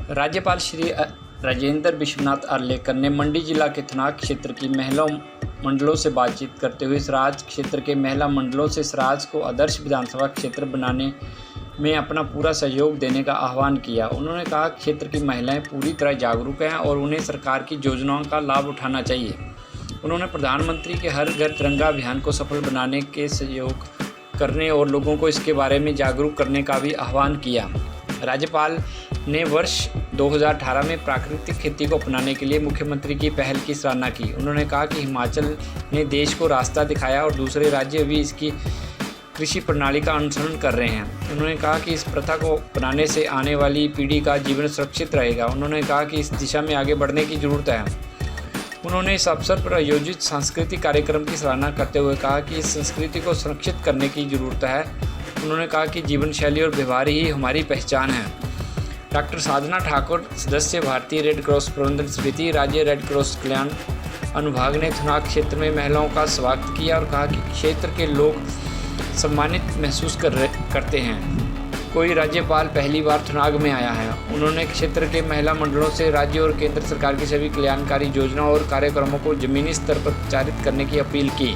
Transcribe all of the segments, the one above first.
राज्यपाल श्री राजेंद्र विश्वनाथ आर्लेकर ने मंडी जिला के थनाग क्षेत्र की महिला मंडलों से बातचीत करते हुए सराज क्षेत्र के महिला मंडलों से सराज को आदर्श विधानसभा क्षेत्र बनाने में अपना पूरा सहयोग देने का आह्वान किया। उन्होंने कहा क्षेत्र की महिलाएं पूरी तरह जागरूक हैं और उन्हें सरकार की योजनाओं का लाभ उठाना चाहिए। उन्होंने प्रधानमंत्री के हर घर तिरंगा अभियान को सफल बनाने के सहयोग करने और लोगों को इसके बारे में जागरूक करने का भी आह्वान किया। राज्यपाल ने वर्ष 2018 में प्राकृतिक खेती को अपनाने के लिए मुख्यमंत्री की पहल की सराहना की। उन्होंने कहा कि हिमाचल ने देश को रास्ता दिखाया और दूसरे राज्य भी इसकी कृषि प्रणाली का अनुसरण कर रहे हैं। उन्होंने कहा कि इस प्रथा को अपनाने से आने वाली पीढ़ी का जीवन सुरक्षित रहेगा। उन्होंने कहा कि इस दिशा में आगे बढ़ने की ज़रूरत है। उन्होंने इस अवसर पर आयोजित सांस्कृतिक कार्यक्रम की सराहना करते हुए कहा कि इस संस्कृति को संरक्षित करने की ज़रूरत है। उन्होंने कहा कि जीवन शैली और व्यवहार ही हमारी पहचान है। डॉक्टर साधना ठाकुर, सदस्य भारतीय रेड क्रॉस प्रबंधन समिति, राज्य रेड क्रॉस कल्याण अनुभाग ने थनाग क्षेत्र में महिलाओं का स्वागत किया और कहा कि क्षेत्र के लोग सम्मानित महसूस करते हैं। कोई राज्यपाल पहली बार थनाग में आया है। उन्होंने क्षेत्र के महिला मंडलों से राज्य और केंद्र सरकार की सभी कल्याणकारी योजनाओं और कार्यक्रमों को जमीनी स्तर पर प्रचारित करने की अपील की।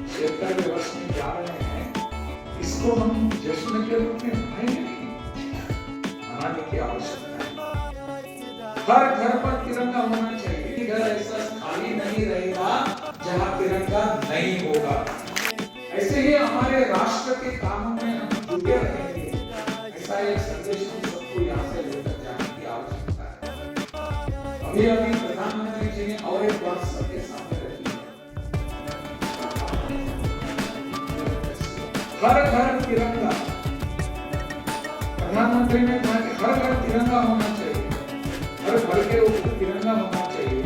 क्षेत्र व्यवस्था में जा रहे हैं, इसको हम जश्न के रूप में मनाने की आवश्यकता है। हर घर पर तिरंगा होना चाहिए। घर ऐसा खाली नहीं रहेगा जहां तिरंगा नहीं होगा। ऐसे ही हमारे राष्ट्र के कामों में हम जुटे रहेंगे। ऐसा एक संदेश हम सबको यहाँ से लेकर जाने की आवश्यकता है। अभी प्रधानमंत्री जी ने और एक बात सबके सामने हर घर तिरंगा। प्रधानमंत्री ने कहा कि हर घर तिरंगा होना चाहिए, हर घर के ऊपर तिरंगा होना चाहिए।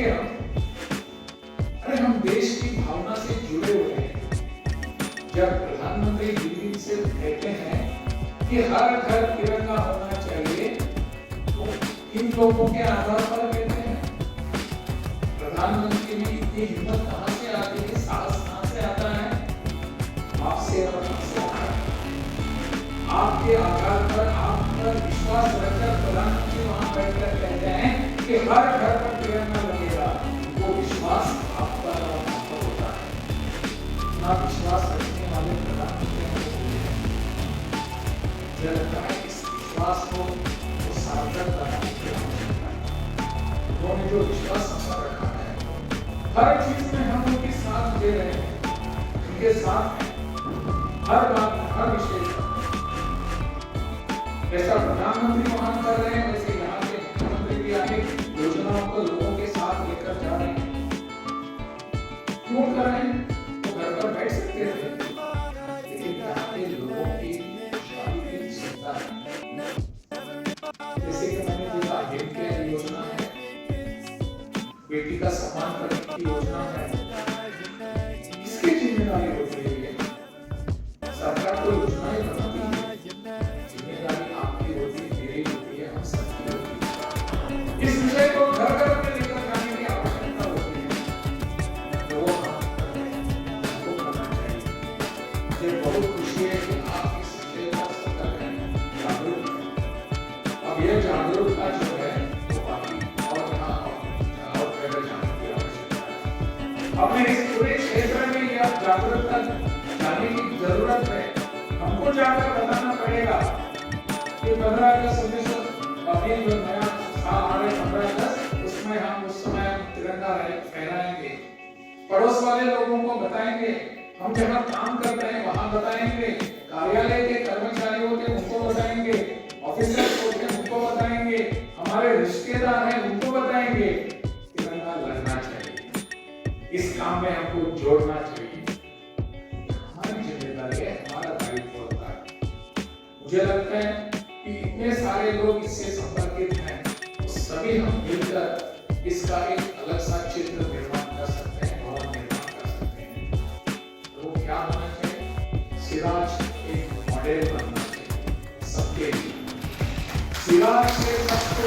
करेंगे हम? अरे हम देश की भावना से जुड़े हुए हैं। जब प्रधानमंत्री दिल्ली से कहते हैं कि हर घर तिरंगा होना चाहिए, तो इन लोगों के आधार पर कहते हैं। प्रधानमंत्री की इतनी हिम्मत कहां से आती है, साहस कहां से आता है? आपसे और हमसे आता है। आपके आधार पर, आप पर विश्वास रखकर प्रधानमंत्री वहां बैठकर कहते हैं कि हर घर पर तिरंगा लगेगा। वो विश्वास आप पर और हम पर होता है। ना विश्वास रखने वाले प्रधानमंत्री मुझे लगता है इस विश्वास को सार्थक बनाने की आवश्यकता है। उन्होंने जो विश्वास हम पर रखा है, हर चीज में हम उनके साथ दे रहे हैं, उनके साथ हैं, हर बात में, हर विषय पर। जैसा प्रधानमंत्री वहां कर रहे हैं, वैसे यहाँ के मुख्यमंत्री भी आगे योजनाओं को लोगों के साथ लेकर जा रहे हैं। क्यों कर रहे हैं? वो घर पर बैठ सकते थे, लेकिन यहाँ के लोगों की खुशहाली की चिंता है। जैसे कि मैंने देखा, हेल्थ केयर योजना है, बेटी का सम्मान करने की योजना है। किसकी जिम्मेदारी होती है? सरकार को योजनाएं बनाती है, जिम्मेदारी आपकी होती है, मेरी होती है, हम सबकी होती है। इस विषय को घर घर में लेकर जाने की आवश्यकता होती है। जो हम करते हैं, हमको करना चाहिए। मुझे बहुत खुशी है कि आप इस विषय पर सतर्क हैं, जागरूक हैं। अब यह जागरूकता जो है, वो बाकी और यहाँ और जगह जाने की आवश्यकता है। अपने इस पूरे क्षेत्र में यह जागरूकता जाने की जरूरत है। हमको जाकर बताना पड़ेगा कि 15 अगस्त 1922 जो नया साल आ रहा है, 15 अगस्त, उसमें हम उस समय तिरंगा फहराएंगे। पड़ोस वाले लोगों को बताएंगे, हम जहाँ काम करते हैं वहां बताएंगे, कार्यालय के कर्मचारी होते उनको बताएंगे, ऑफिसर्स होते उनको बताएंगे, हमारे रिश्तेदार हैं उनको बताएंगे। तिरंगा लगना चाहिए, इस काम में हमको जोड़ना चाहिए। हमारा दायित्व होता है। मुझे लगता है कि इतने सारे लोग इससे संपर्कित हैं, तो सभी हम मिलकर इसका एक अलग सा चित्र निर्माण कर सकते हैं, भवन निर्माण कर सकते हैं। तो क्या होना चाहिए? सिराज एक मॉडल बनना चाहिए सबके लिए। सिराज से सबको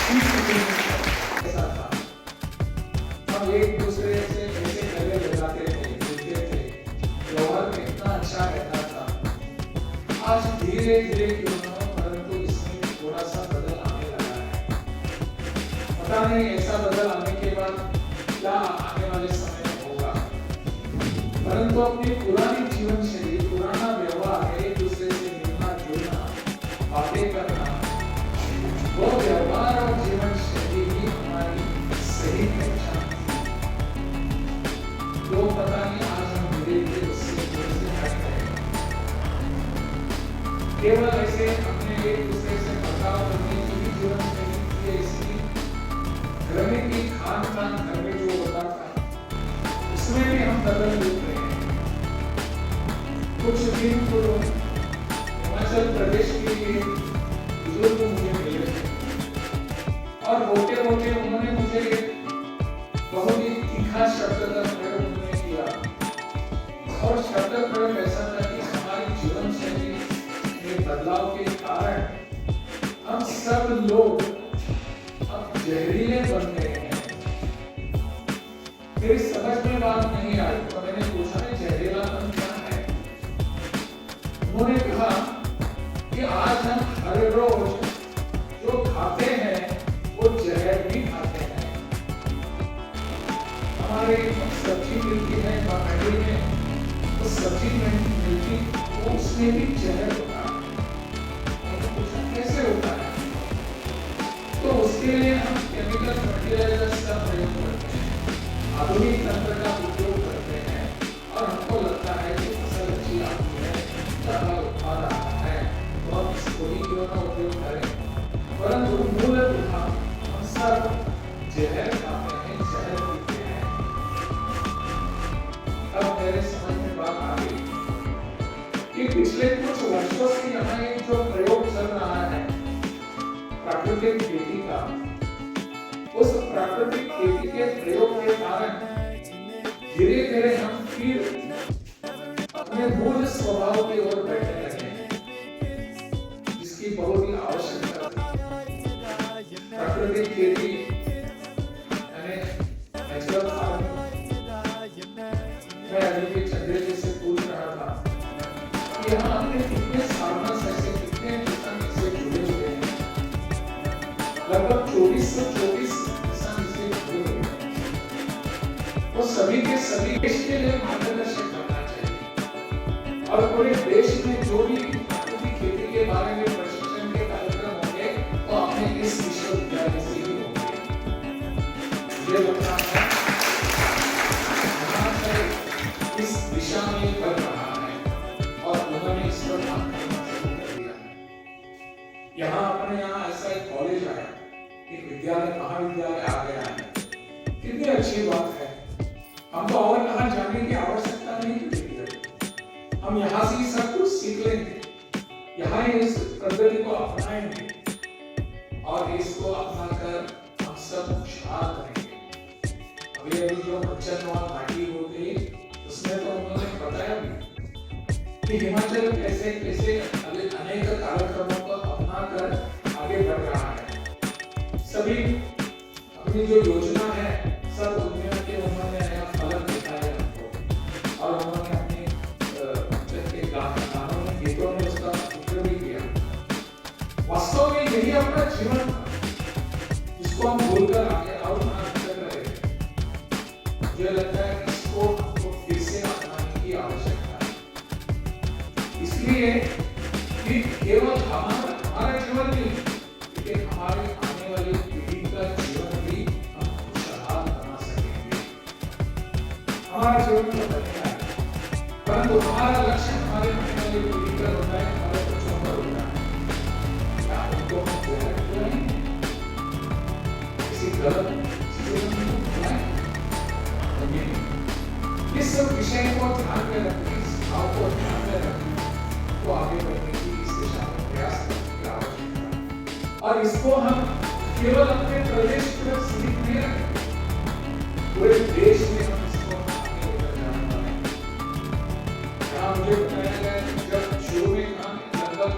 सीख लेनी चाहिए। ऐसा था, हम एक दूसरे से कैसे गले लगाते थे, मिलते थे, व्यवहार में इतना अच्छा रहता था। आज धीरे धीरे क्यों न हो, परंतु इसमें थोड़ा सा बदल आने लगा है। पता नहीं ऐसा बदल आने के बाद क्या आने वाले समय में होगा, परंतु अपनी पुरानी जीवन शैली, पुराना व्यवहार, एक दूसरे से मिलना जुलना, बातें करना, वो व्यवहार और जीवन शैली ही हमारी सही पहचान। लोग पता नहीं आज हम धीरे धीरे उससे हट रहे हैं। केवल ऐसे अपने एक दूसरे से बर्ताव करने की भी जीवन शैली थी, इसकी घर में की खान पान, घर में जो होता था, उसमें भी हम बदल देख रहे हैं। कुछ दिन पूर्व हिमाचल प्रदेश के लिए बुजुर्ग मुझे मिले थे और होते होते उन्होंने मुझे बहुत ही तीखा शब्द का प्रयोग किया। और शब्द प्रयोग ऐसा था कि हमारी जीवन शैली में बदलाव के कारण हम सब लोग अब जहरीले बन गए हैं। मेरी समझ में बात नहीं आई, तो मैंने पूछा जहरीलापन क्या है? उन्होंने कहा कि आज हम हर रोज जो खाते हैं वो जहर भी खाते हैं। हमारे सब्जी मिलती है मंडी में, तो सब्जी मिलती वो उसमें भी जहर होता है। कैसे होता है? तो उसके लिए हम केमिकल फर्टिलाइजर्स का प्रयोग करते हैं, आधुनिक तंत्र का उपयोग करते हैं और हमको लगता है कि फसल अच्छी आती है, ज्यादा उत्पादन आता है, तो हम इसको ही क्यों ना उपयोग करें। परंतु मूलतः हम सब जहर खाते हैं, जहर पीते हैं। अब मेरे समझ में बात आ गई कि पिछले कुछ वर्षों से यहाँ एक जो प्रयोग चल रहा है प्राकृतिक खेती का, उस प्राकृतिक खेती धीरे धीरे हम फिर अपने मूल स्वभाव की ओर बैठने लगे हैं, जिसकी बहुत ही आवश्यकता थी। प्राकृतिक खेती यानी नेचुरल फार्मिंग। मैं अभी भी चंद्र जी से पूछ रहा था कि यहाँ अपने कितने फार्मर्स ऐसे, कितने किसान इससे जुड़े हुए हैं। लगभग 2424 किसान इससे जुड़े हुए हैं। वो सभी के सभी देश के लिए मार्गदर्शन करना चाहिए, और पूरे देश में जो भी प्राकृतिक खेती के बारे में प्रशिक्षण के कार्यक्रम होंगे तो अपने इस विश्वविद्यालय से ही होंगे। मुझे लगता है इस दिशा में बढ़ रहा है और उन्होंने इस पर काम करना शुरू कर दिया है। यहाँ अपने यहाँ ऐसा एक कॉलेज आया, एक विद्यालय, महाविद्यालय आ गया है, कितनी अच्छी बात है। हमको और कहाँ जाने की आवश्यकता नहीं पड़ेगी, हम यहाँ से ही सब कुछ सीख लेंगे, यहाँ ही इस पद्धति को अपनाएंगे और इसको अपनाकर हम सब खुशहाल करेंगे। अभी जो बच्चनवाल घाटी हो गई, उसमें तो उन्होंने बताया भी कि हिमाचल कैसे कैसे अनेक कार्यक्रमों को अपनाकर आगे बढ़ रहा है। सभी अपनी जो योजना है सब दुनिया के उन्होंने नया फलक दिखाया हमको, और उन्होंने अपने गानों में, गीतों में उसका जिक्र भी किया। वास्तव में यही अपना जीवन था, जिसको हम भूलकर आगे और कर रहे थे। मुझे लगता है इसको हमको फिर से अपनाने की आवश्यकता है। इसलिए कि केवल हमारा जीवन नहीं, लेकिन हमारे आने वाली पीढ़ी का जीवन भी हम खुशहाल बना सकेंगे। हमारा जीवन तो बनेगा, परंतु हमारा लक्ष्य हमारे आने वाली पीढ़ी का होता है, हमारे बच्चों का होता है। क्या उनको हम बोलते हैं किसी गलत चीजों में इस सब विषय को ध्यान में रखकर, इस भाव को ध्यान में रखकर तो आगे बढ़ने की इस दिशा में प्रयास करने की आवश्यकता है। और इसको हम केवल अपने प्रदेश तक सीमित नहीं रखेंगे, पूरे देश में हम इसको आगे लेकर जाने वाले हैं। यहाँ मुझे बताया गया कि जब शुरू में काम लगभग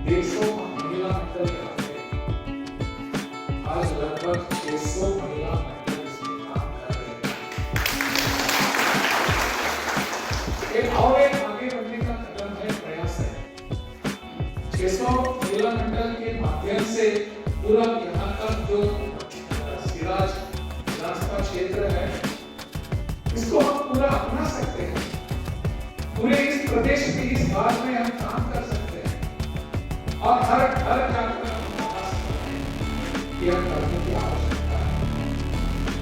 150 महिला मंडल थे, आज लगभग 600 महिला मंडल इसमें काम कर रहे हैं। और एक आगे बढ़ने का कदम है, प्रयास है। 600 महिला मंडल के माध्यम से पूरा यहाँ का जो सिराज विधानसभा क्षेत्र है, इसको हम पूरा अपना सकते हैं। पूरे इस प्रदेश के इस भाग में हम काम कर सकते हैं और हर घर जाकर हम बता सकते हैं कि हम करने की आवश्यकता है।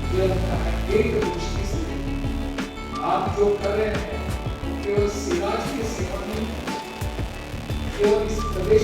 मुझे लगता है एक दृष्टि से आप जो कर रहे हैं केवल सिराज की सेवा नहीं, केवल इस प्रदेश